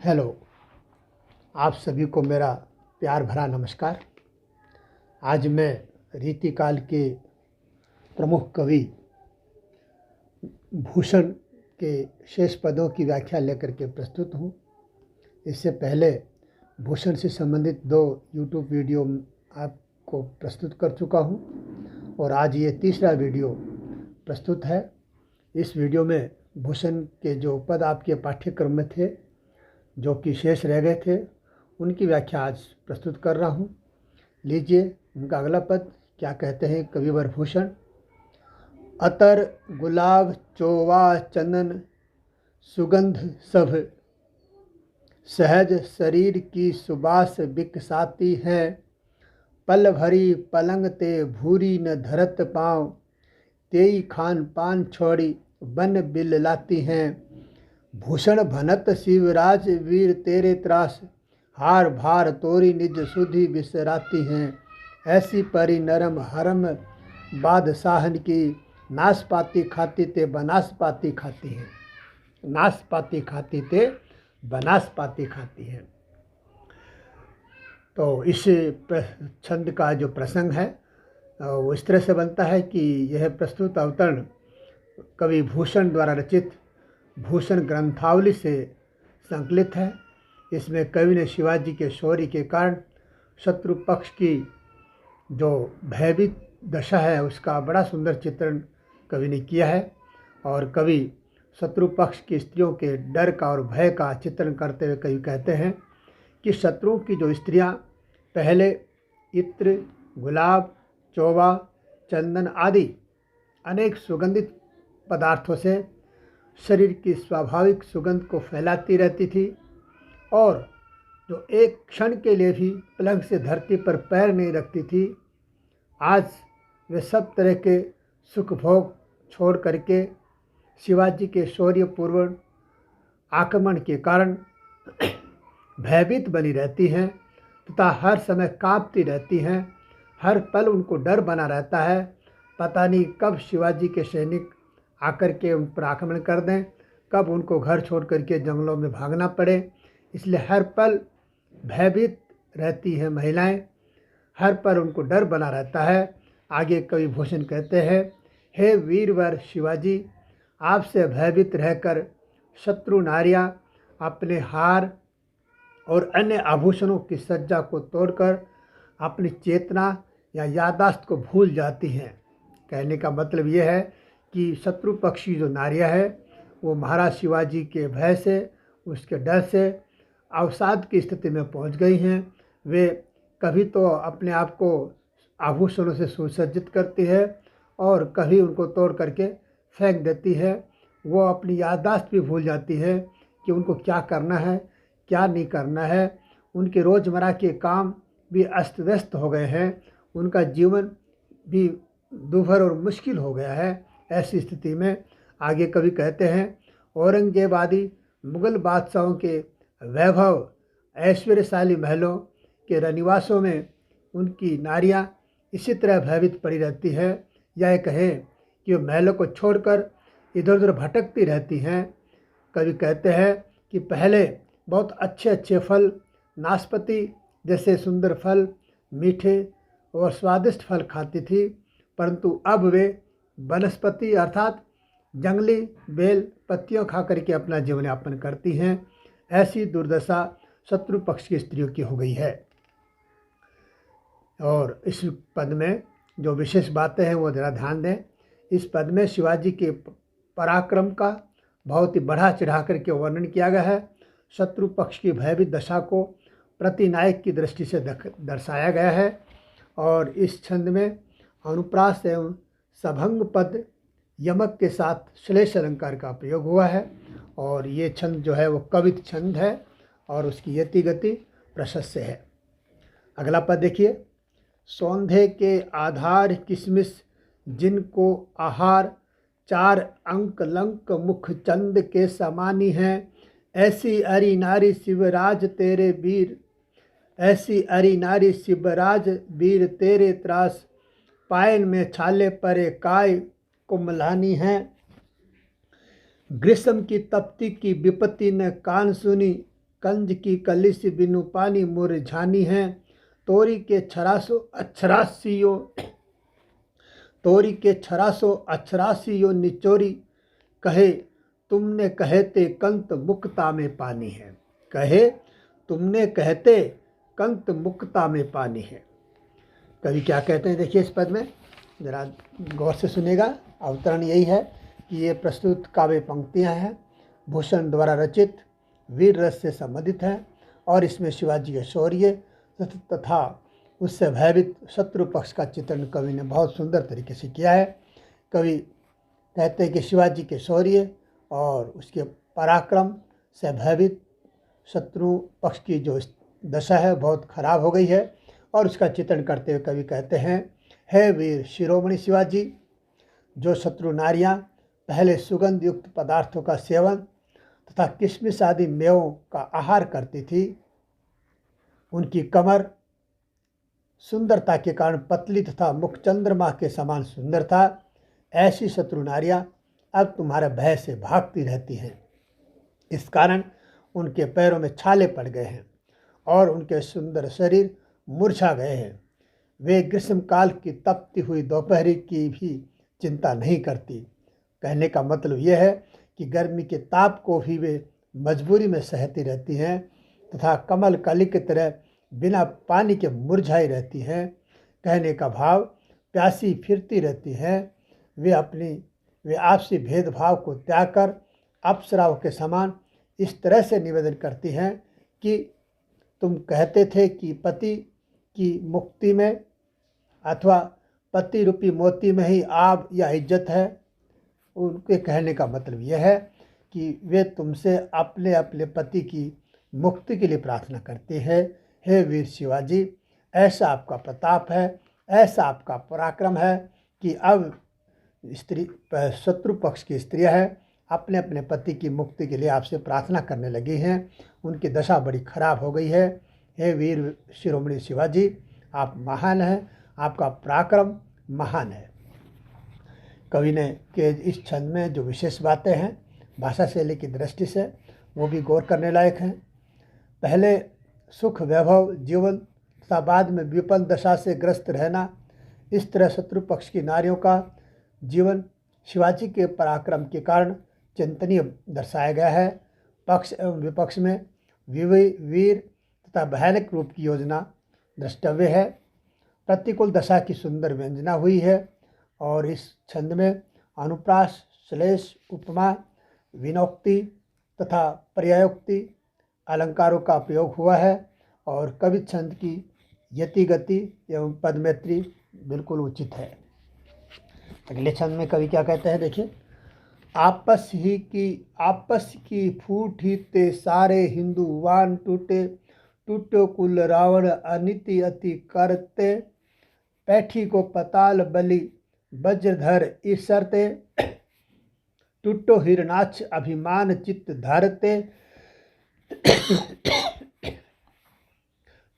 Hello, आप सभी को मेरा प्यार भरा नमस्कार। आज मैं रीतिकाल के प्रमुख कवि भूषण के शेष पदों की व्याख्या लेकर के प्रस्तुत हूँ। इससे पहले भूषण से संबंधित 2 यूट्यूब वीडियो आपको प्रस्तुत कर चुका हूँ और आज ये तीसरा वीडियो प्रस्तुत है। इस वीडियो में भूषण के जो पद आपके पाठ्यक्रम में थे, जो कि शेष रह गए थे, उनकी व्याख्या आज प्रस्तुत कर रहा हूँ। लीजिए उनका अगला पद क्या कहते हैं कविवर भूषण। अतर गुलाब चोवा चंदन सुगंध सब, सहज शरीर की सुबास बिकसाती है। पल भरी पलंग ते भूरी न धरत पाँव, तेई खान पान छोड़ी बन बिल लाती हैं। भूषण भनत शिवराज वीर तेरे त्रास, हार भार तोरी निज सुधि बिसराती हैं। ऐसी परी नरम हरम बादशाहन की, नाशपाती खाती ते बनासपाती खाती हैं। नाशपाती खाती ते बनासपाती खाती हैं। तो इस छंद का जो प्रसंग है वो इस तरह से बनता है कि यह प्रस्तुत अवतरण कवि भूषण द्वारा रचित भूषण ग्रंथावली से संकलित है। इसमें कवि ने शिवाजी के शौर्य के कारण शत्रु पक्ष की जो भयभीत दशा है उसका बड़ा सुंदर चित्रण कवि ने किया है। और कवि शत्रु पक्ष की स्त्रियों के डर का और भय का चित्रण करते हुए कवि कहते हैं कि शत्रुओं की जो स्त्रियां पहले इत्र, गुलाब, चोवा, चंदन आदि अनेक सुगंधित पदार्थों से शरीर की स्वाभाविक सुगंध को फैलाती रहती थी और जो एक क्षण के लिए भी पलंग से धरती पर पैर नहीं रखती थी, आज वे सब तरह के सुख भोग छोड़ करके शिवाजी के शौर्यपूर्ण आक्रमण के कारण भयभीत बनी रहती हैं तथा हर समय कांपती रहती हैं। हर पल उनको डर बना रहता है, पता नहीं कब शिवाजी के सैनिक आकर के उन पर आक्रमण कर दें, कब उनको घर छोड़ करके जंगलों में भागना पड़े। इसलिए हर पल भयभीत रहती हैं महिलाएं, हर पल उनको डर बना रहता है। आगे कवि भूषण कहते हैं, हे वीरवर शिवाजी, आपसे भयभीत रहकर शत्रु नारियां अपने हार और अन्य आभूषणों की सज्जा को तोड़कर अपनी चेतना या याददाश्त को भूल जाती हैं। कहने का मतलब ये है कि शत्रु पक्ष की जो नारियां है वो महाराज शिवाजी के भय से, उसके डर से अवसाद की स्थिति में पहुंच गई हैं। वे कभी तो अपने आप को आभूषणों से सुसज्जित करती है और कभी उनको तोड़ करके फेंक देती है। वो अपनी याददाश्त भी भूल जाती है कि उनको क्या करना है, क्या नहीं करना है। उनके रोज़मर्रा के काम भी अस्त व्यस्त हो गए हैं, उनका जीवन भी दुभर और मुश्किल हो गया है। ऐसी स्थिति में आगे कवि कहते हैं, औरंगजेब आदि मुग़ल बादशाहों के वैभव ऐश्वर्यशाली महलों के रनिवासों में उनकी नारियां इसी तरह भयभीत पड़ी रहती है, या कहें कि वो महलों को छोड़कर इधर उधर भटकती रहती हैं। कवि कहते हैं कि पहले बहुत अच्छे अच्छे फल, नाशपाती जैसे सुंदर फल, मीठे और स्वादिष्ट फल खाती थी, परंतु अब वे वनस्पति अर्थात जंगली बेल पत्तियों खा करके अपना जीवन यापन करती हैं। ऐसी दुर्दशा शत्रु पक्ष की स्त्रियों की हो गई है। और इस पद में जो विशेष बातें हैं वो ज़रा ध्यान दें। इस पद में शिवाजी के पराक्रम का बहुत ही बढ़ा चढ़ा करके वर्णन किया गया है। शत्रु पक्ष की भयभीत दशा को प्रतिनायक की दृष्टि से दर्शाया गया है। और इस छंद में अनुप्रास एवं सभंग पद यमक के साथ श्लेष अलंकार का प्रयोग हुआ है। और ये छंद जो है वो कवित छंद है और उसकी यति गति प्रशस्य है। अगला पद देखिए, सौंधे के आधार किशमिश जिनको आहार, 4 अंक लंक मुख चंद के समानी हैं। ऐसी अरि नारी शिवराज तेरे वीर, ऐसी अरि नारी शिवराज वीर तेरे त्रास, पायन में छाले परे काय कुमलानी हैं। ग्रीष्म की तपती की विपत्ति ने कान सुनी, कंज की कलिस बिनु पानी मुरझानी है। तोरी के छरासो अछरासियो तोरी के छरासो अछरासियो निचोरी, कहे तुमने कहते कंत मुक्ता में पानी है। कहे तुमने कहते कंत मुक्ता में पानी है। कवि क्या कहते हैं देखिए इस पद में, जरा गौर से सुनेगा। अवतरण यही है कि ये प्रस्तुत काव्य पंक्तियां हैं, भूषण द्वारा रचित, वीर रस से संबंधित हैं और इसमें शिवाजी के शौर्य तथा उससे भयभीत शत्रु पक्ष का चित्रण कवि ने बहुत सुंदर तरीके से किया है। कवि कहते हैं कि शिवाजी के शौर्य और उसके पराक्रम से भयभीत शत्रु पक्ष की जो दशा है बहुत खराब हो गई है, और उसका चित्रण करते हुए कवि कहते हैं, हे वीर शिरोमणि शिवाजी, जो शत्रु नारियां पहले सुगंध युक्त पदार्थों का सेवन तथा किशमिश आदि मेवों का आहार करती थी, उनकी कमर सुंदरता के कारण पतली तथा मुख चंद्रमा के समान सुंदर था। ऐसी शत्रु नारियां अब तुम्हारे भय से भागती रहती हैं। इस कारण उनके पैरों में छाले पड़ गए हैं और उनके सुंदर शरीर मुरझा गए हैं। वे ग्रीष्मकाल की तपती हुई दोपहरी की भी चिंता नहीं करती। कहने का मतलब यह है कि गर्मी के ताप को भी वे मजबूरी में सहती रहती हैं तथा कमल कली की तरह बिना पानी के मुरझाई रहती हैं। कहने का भाव प्यासी फिरती रहती हैं। वे आपसी भेदभाव को त्याग कर अप्सराओं के समान इस तरह से निवेदन करती हैं कि तुम कहते थे कि पति की मुक्ति में अथवा पति रूपी मोती में ही आब या इज्जत है। उनके कहने का मतलब यह है कि वे तुमसे अपने अपने पति की मुक्ति के लिए प्रार्थना करते हैं। हे वीर शिवाजी, ऐसा आपका प्रताप है, ऐसा आपका पराक्रम है कि अब शत्रु पक्ष की स्त्रियां हैं अपने अपने पति की मुक्ति के लिए आपसे प्रार्थना करने लगी हैं। उनकी दशा बड़ी खराब हो गई है। हे वीर शिरोमणि शिवाजी, आप महान हैं, आपका पराक्रम महान है। कवि ने के इस छंद में जो विशेष बातें हैं भाषा शैली की दृष्टि से वो भी गौर करने लायक हैं। पहले सुख वैभव जीवन तथा बाद में विपन्न दशा से ग्रस्त रहना, इस तरह शत्रु पक्ष की नारियों का जीवन शिवाजी के पराक्रम के कारण चिंतनीय दर्शाया गया है। पक्ष एवं विपक्ष में वीर तथा भयानक रूप की योजना द्रष्टव्य है। प्रतिकूल दशा की सुंदर व्यंजना हुई है और इस छंद में अनुप्रास, श्लेष, उपमा, विनोक्ति तथा पर्यायोक्ति अलंकारों का प्रयोग हुआ है और कवि छंद की यति गति एवं पदमेत्री बिल्कुल उचित है। अगले छंद में कवि क्या कहते हैं देखिए, आपस की फूट ही ते सारे हिंदुवान टूटे, टूटो कुल रावण अनिति अति करते, पैठी को पताल बलि वज्रधर ईसरते, टूटो हिरणाक्ष अभिमान चित्त धरते,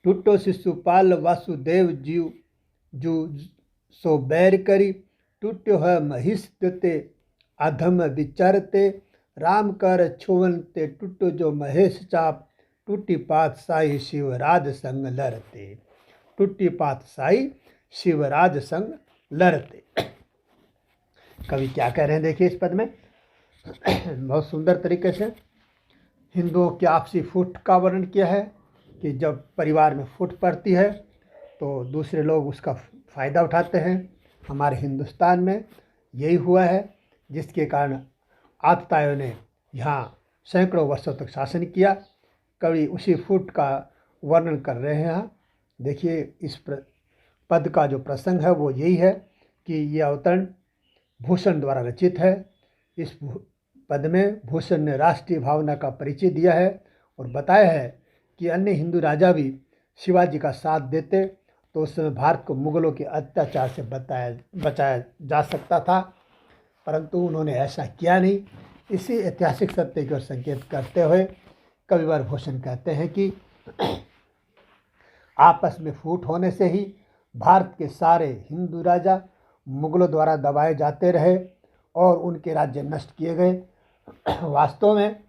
टूटो शिशुपाल वासुदेव जीव जू सो बैर करी, टूटो है महिष्ठते अधम विचरते, राम कर छुवनते, टूटो जो महेश चाप, टूटी पातशाही शिवराज संग लड़ते, टूटी पातशाही शिवराज संग लड़ते। कवि क्या कह रहे हैं देखिए इस पद में, बहुत सुंदर तरीके से हिंदुओं की आपसी फूट का वर्णन किया है कि जब परिवार में फूट पड़ती है तो दूसरे लोग उसका फ़ायदा उठाते हैं। हमारे हिंदुस्तान में यही हुआ है, जिसके कारण आतताइयों ने यहाँ सैकड़ों वर्षों तक शासन किया। कवि उसी फूट का वर्णन कर रहे हैं यहाँ। देखिए इस पद का जो प्रसंग है वो यही है कि ये अवतरण भूषण द्वारा रचित है। इस पद में भूषण ने राष्ट्रीय भावना का परिचय दिया है और बताया है कि अन्य हिंदू राजा भी शिवाजी का साथ देते तो उस समय भारत को मुगलों के अत्याचार से बचाया जा सकता था, परंतु उन्होंने ऐसा किया नहीं। इसी ऐतिहासिक सत्य को संकेत करते हुए कविवर भूषण कहते हैं कि आपस में फूट होने से ही भारत के सारे हिंदू राजा मुगलों द्वारा दबाए जाते रहे और उनके राज्य नष्ट किए गए। वास्तव में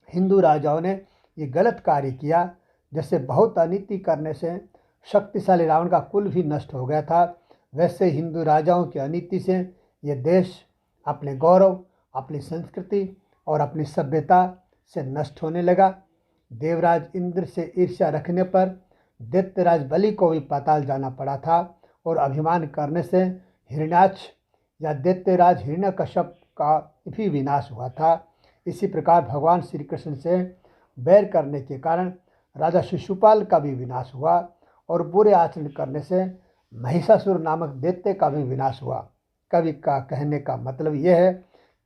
हिंदू राजाओं ने ये गलत कार्य किया। जैसे बहुत अनीति करने से शक्तिशाली रावण का कुल भी नष्ट हो गया था, वैसे हिंदू राजाओं की अनीति से ये देश अपने गौरव, अपनी संस्कृति और अपनी सभ्यता से नष्ट होने लगा। देवराज इंद्र से ईर्ष्या रखने पर दैत्यराज बलि को भी पाताल जाना पड़ा था और अभिमान करने से हिरण्याक्ष या दैत्यराज हिरण्यकश्यप का भी विनाश हुआ था। इसी प्रकार भगवान श्री कृष्ण से बैर करने के कारण राजा शिशुपाल का भी विनाश हुआ और बुरे आचरण करने से महिषासुर नामक दैत्य का भी विनाश हुआ। कवि का कहने का मतलब यह है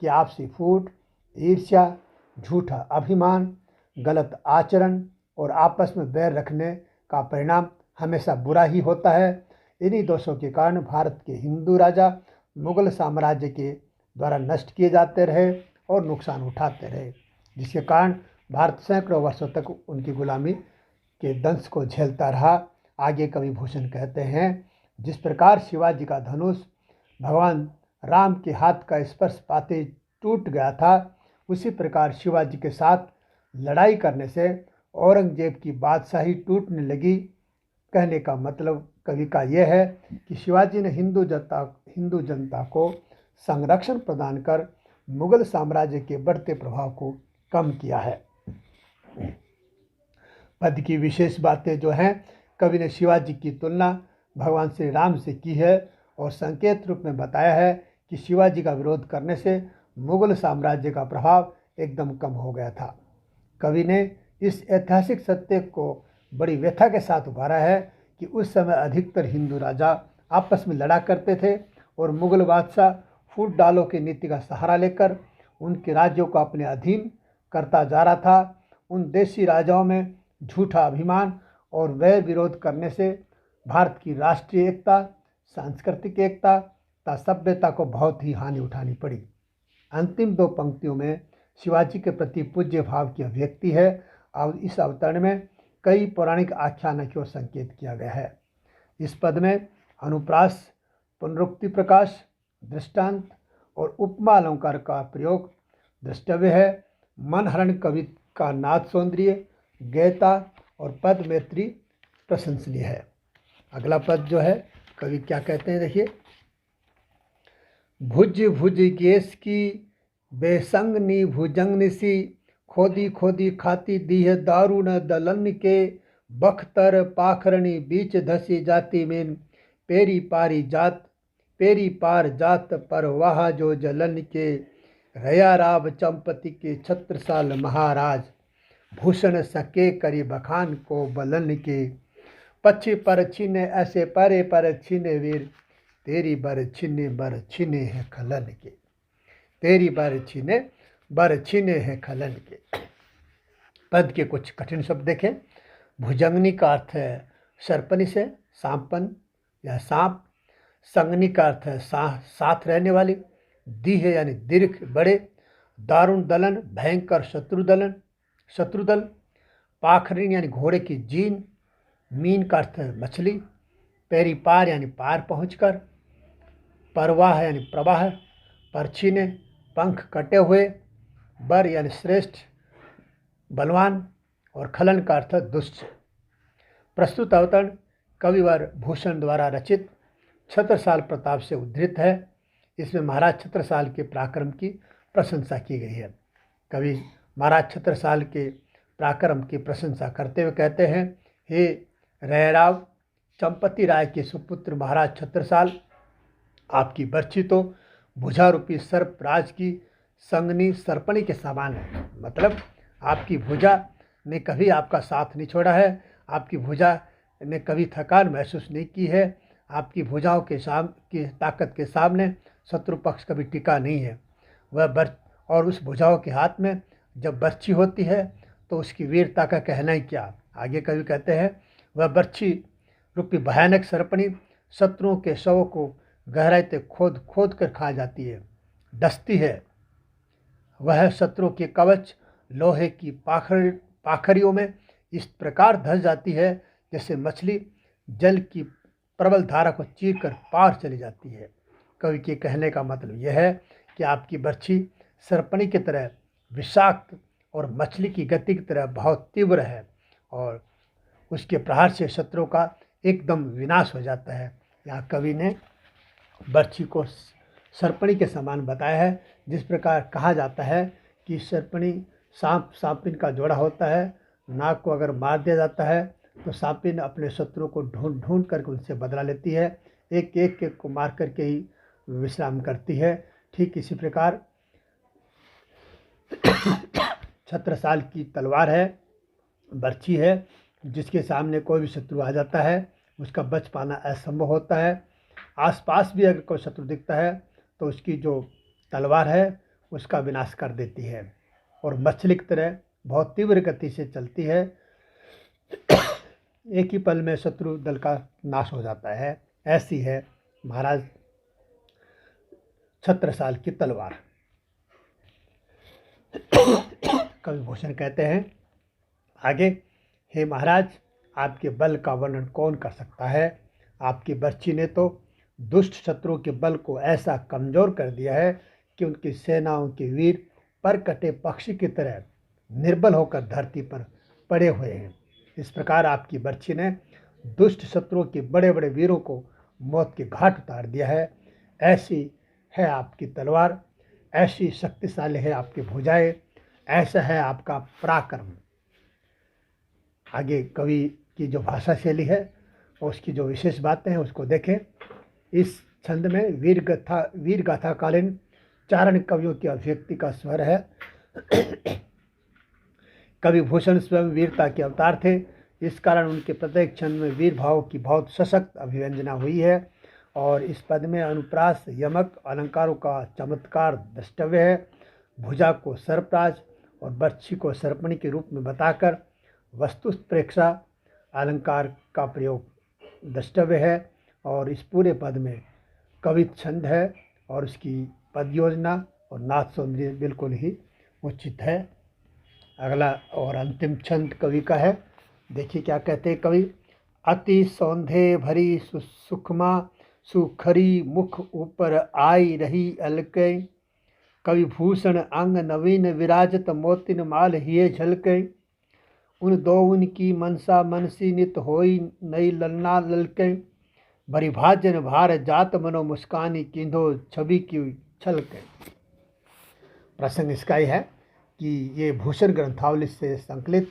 कि आपसी फूट, ईर्ष्या, झूठा अभिमान, गलत आचरण और आपस में बैर रखने का परिणाम हमेशा बुरा ही होता है। इन्हीं दोषों के कारण भारत के हिंदू राजा मुगल साम्राज्य के द्वारा नष्ट किए जाते रहे और नुकसान उठाते रहे, जिसके कारण भारत सैकड़ों वर्षों तक उनकी गुलामी के दंश को झेलता रहा। आगे कवि भूषण कहते हैं, जिस प्रकार शिवाजी का धनुष भगवान राम के हाथ का स्पर्श पाते टूट गया था, उसी प्रकार शिवाजी के साथ लड़ाई करने से औरंगजेब की बादशाही टूटने लगी। कहने का मतलब कवि का यह है कि शिवाजी ने हिंदू जनता को संरक्षण प्रदान कर मुगल साम्राज्य के बढ़ते प्रभाव को कम किया है। पद की विशेष बातें जो हैं, कवि ने शिवाजी की तुलना भगवान श्री राम से की है और संकेत रूप में बताया है कि शिवाजी का विरोध करने से मुगल साम्राज्य का प्रभाव एकदम कम हो गया था। कवि ने इस ऐतिहासिक सत्य को बड़ी व्यथा के साथ उभारा है कि उस समय अधिकतर हिंदू राजा आपस में लड़ा करते थे और मुगल बादशाह फूट डालो की नीति का सहारा लेकर उनके राज्यों को अपने अधीन करता जा रहा था। उन देशी राजाओं में झूठा अभिमान और वैर विरोध करने से भारत की राष्ट्रीय एकता, सांस्कृतिक एकता तथा सभ्यता को बहुत ही हानि उठानी पड़ी। अंतिम दो पंक्तियों में शिवाजी के प्रति पूज्य भाव की अभिव्यक्ति है और इस अवतरण में कई पौराणिक आख्यानों की ओर संकेत किया गया है। इस पद में अनुप्रास, पुनरुक्ति प्रकाश, दृष्टांत और उपमा अलंकार का प्रयोग द्रष्टव्य है। मनहरण कवि का नाद सौंदर्य, गयता और पद मैत्री प्रशंसनीय है। अगला पद जो है कवि क्या कहते हैं, देखिए, भुज भुज केस की बेसंगनी भुजंगनी सी, खोदी खोदी खाती दीह दारुण दलन के, बख्तर पाखरणी बीच धसी जाती में, पेरी पार जात पर वाह जो जलन के, रया राव चंपति के छत्रसाल महाराज, भूषण सके करी बखान को बलन के, पक्षी पर छीने ऐसे परे पर छीने वीर, तेरी बर छीने है खलन के, तेरी बर छीने है खलन के। पद के कुछ कठिन शब्द देखें। भुजंगनी का अर्थ है सर्पनी से, सांपन या सांप। संगनी का अर्थ है साथ रहने वाली। दीह यानी दीर्घ, बड़े। दारुण दलन, भयंकर शत्रुदल। पाखरिन यानी घोड़े की जीन। मीन का अर्थ है मछली। पैरी पार यानी पार पहुंचकर। परवाह यानी प्रवाह। परछीने, पंख कटे हुए। बर यानी श्रेष्ठ, बलवान। और खलन का अर्थ दुष्ट। प्रस्तुत अवतरण कविवर भूषण द्वारा रचित छत्रसाल प्रताप से उद्धृत है। इसमें महाराज छत्रसाल के पराक्रम की प्रशंसा की गई है। कवि महाराज छत्रसाल के पराक्रम की प्रशंसा करते हुए कहते हैं, हे रयराव चंपति राय के सुपुत्र महाराज छत्रसाल, आपकी बर्छी तो भुजारूपी सर्पराज की संगनी सर्पणी के समान है। मतलब आपकी भुजा ने कभी आपका साथ नहीं छोड़ा है, आपकी भुजा ने कभी थकान महसूस नहीं की है, आपकी भुजाओं की ताकत के सामने शत्रु पक्ष कभी टिका नहीं है। और उस भुजाओं के हाथ में जब बर्छी होती है तो उसकी वीरता का कहना ही क्या। आगे कवि कहते हैं, वह बर्छी रूपी भयानक सर्पणी शत्रुओं के शवों को गहराई से खोद कर खा जाती है, डसती है। वह शत्रु के कवच लोहे की पाखरियों में इस प्रकार धंस जाती है जैसे मछली जल की प्रबल धारा को चीर कर पार चली जाती है। कवि के कहने का मतलब यह है कि आपकी बर्छी सर्पणी की तरह विषाक्त और मछली की गति की तरह बहुत तीव्र है और उसके प्रहार से शत्रु का एकदम विनाश हो जाता है। यहाँ कवि ने बर्छी को सर्पणी के समान बताया है। जिस प्रकार कहा जाता है कि सर्पणी सांपिन का जोड़ा होता है, नाग को अगर मार दिया जाता है तो सांपिन अपने शत्रु को ढूंढ ढूंढ करके उनसे बदला लेती है, एक एक को मार करके ही विश्राम करती है। ठीक इसी प्रकार छत्रसाल की तलवार है, बर्छी है, जिसके सामने कोई भी शत्रु आ जाता है उसका बच पाना असंभव होता है। आसपास भी अगर कोई शत्रु दिखता है तो उसकी जो तलवार है उसका विनाश कर देती है और मछली की तरह बहुत तीव्र गति से चलती है। एक ही पल में शत्रु दल का नाश हो जाता है। ऐसी है महाराज छत्रसाल की तलवार। कवि भूषण कहते हैं आगे, हे महाराज, आपके बल का वर्णन कौन कर सकता है। आपकी बर्छी ने तो दुष्ट शत्रुओं के बल को ऐसा कमजोर कर दिया है कि उनकी सेनाओं के वीर पर कटे पक्षी की तरह निर्बल होकर धरती पर पड़े हुए हैं। इस प्रकार आपकी बर्छी ने दुष्ट शत्रुओं के बड़े बड़े वीरों को मौत के घाट उतार दिया है। ऐसी है आपकी तलवार, ऐसी शक्तिशाली है आपकी भुजाएं, ऐसा है आपका पराक्रम। आगे कवि की जो भाषा शैली है और उसकी जो विशेष बातें हैं उसको देखें। इस छंद में वीर गाथाकालीन चारण कवियों की अभिव्यक्ति का स्वर है। कवि भूषण स्वयं वीरता के अवतार थे, इस कारण उनके प्रत्येक छंद में वीर भाव की बहुत सशक्त अभिव्यंजना हुई है और इस पद में अनुप्रास, यमक, अलंकारों का चमत्कार द्रष्टव्य है। भुजा को सर्पराज और बर्छी को सर्पणी के रूप में बताकर वस्तुप्रेक्षा अलंकार का प्रयोग द्रष्टव्य है और इस पूरे पद में कवित छंद है और उसकी पद योजना और नाद सौंदर्य बिल्कुल ही उचित है। अगला और अंतिम छंद कवि का है, देखिए क्या कहते हैं कवि। अति सौंधे भरी सुखमा सुखरी मुख ऊपर आई रही अलकै, कवि भूषण अंग नवीन विराजत मोतिन माल हिये झलकै, उन दो उनकी मनसा मनसी नित होई नई ललना ललकै, भरी भाजन भार जात मनो मुस्कानी किंधो छवि की छलकै। प्रसंग इसका ही है कि ये भूषण ग्रंथावली से संकलित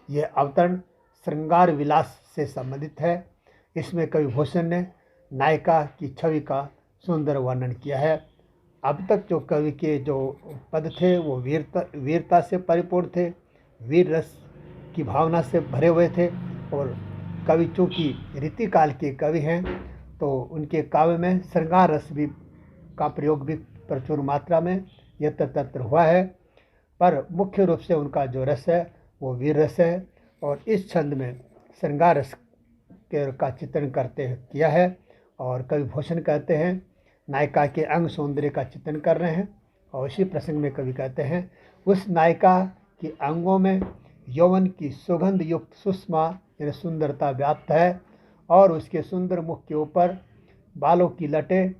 ये अवतरण श्रृंगार विलास से संबंधित है। इसमें कवि भूषण ने नायिका की छवि का सुंदर वर्णन किया है। अब तक जो कवि के जो पद थे वो वीरता से परिपूर्ण थे, वीर रस की भावना से भरे हुए थे और कवि चूँकि रीतिकाल के कवि हैं तो उनके काव्य में श्रृंगार रस भी का प्रयोग भी प्रचुर मात्रा में यत्र तत्र हुआ है, पर मुख्य रूप से उनका जो रस है वो वीर रस है और इस छंद में श्रृंगार रस का चित्रण करते किया है। और कवि भूषण कहते हैं नायिका के अंग सौंदर्य का चित्रण कर रहे हैं और इसी प्रसंग में कवि कहते हैं उस नायिका के अंगों में यौवन की सुगंध युक्त सुषमा यानी सुंदरता व्याप्त है और उसके सुंदर मुख के ऊपर बालों की लटें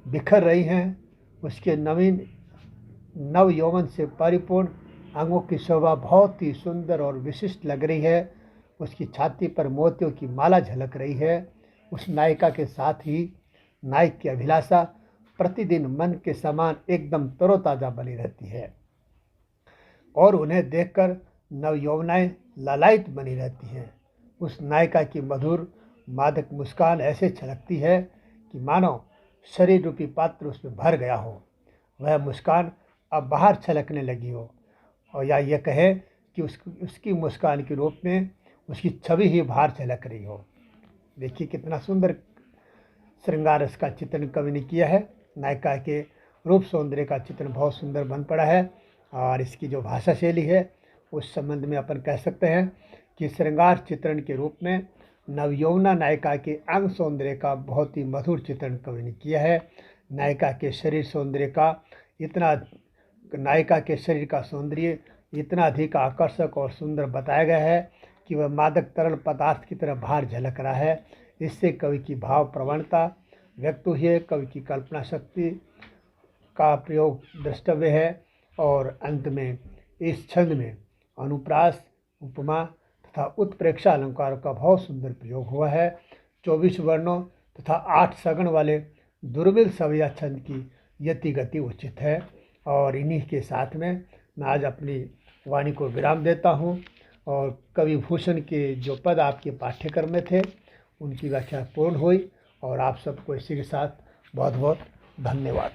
बिखर रही हैं। उसके नव यौवन से परिपूर्ण अंगों की शोभा बहुत ही सुंदर और विशिष्ट लग रही है। उसकी छाती पर मोतियों की माला झलक रही है। उस नायिका के साथ ही नायक की अभिलाषा प्रतिदिन मन के समान एकदम तरोताज़ा बनी रहती है और उन्हें देखकर नव यौवनाएं लालायित बनी रहती हैं। उस नायिका की मधुर मादक मुस्कान ऐसे छलकती है कि मानो शरीर रूपी पात्र उसमें भर गया हो, वह मुस्कान अब बाहर छलकने लगी हो और या यह कहे कि उसकी मुस्कान के रूप में उसकी छवि ही बाहर छलक रही हो। देखिए कितना सुंदर श्रृंगार रस का चित्रण कवि ने किया है। नायिका के रूप सौंदर्य का चित्रण बहुत सुंदर बन पड़ा है और इसकी जो भाषा शैली है उस संबंध में अपन कह सकते हैं कि श्रृंगार चित्रण के रूप में नवयौवना नायिका के अंग सौंदर्य का बहुत ही मधुर चित्रण कवि ने किया है। नायिका के शरीर सौंदर्य का नायिका के शरीर का सौंदर्य इतना अधिक आकर्षक और सुंदर बताया गया है कि वह मादक तरल पदार्थ की तरह बाहर झलक रहा है। इससे कवि की भाव प्रवणता व्यक्त हुई है, कवि की कल्पना शक्ति का प्रयोग द्रष्टव्य है और अंत में इस छंद में अनुप्रास, उपमा तथा उत्प्रेक्षा अलंकारों का बहुत सुंदर प्रयोग हुआ है। 24 वर्णों तथा 8 सगण वाले दुर्मिल सवैया छंद की यति गति उचित है। और इन्हीं के साथ में मैं आज अपनी वाणी को विराम देता हूँ। और कवि भूषण के जो पद आपके पाठ्यक्रम में थे उनकी व्याख्या पूर्ण हुई। और आप सबको इसी के साथ बहुत बहुत धन्यवाद।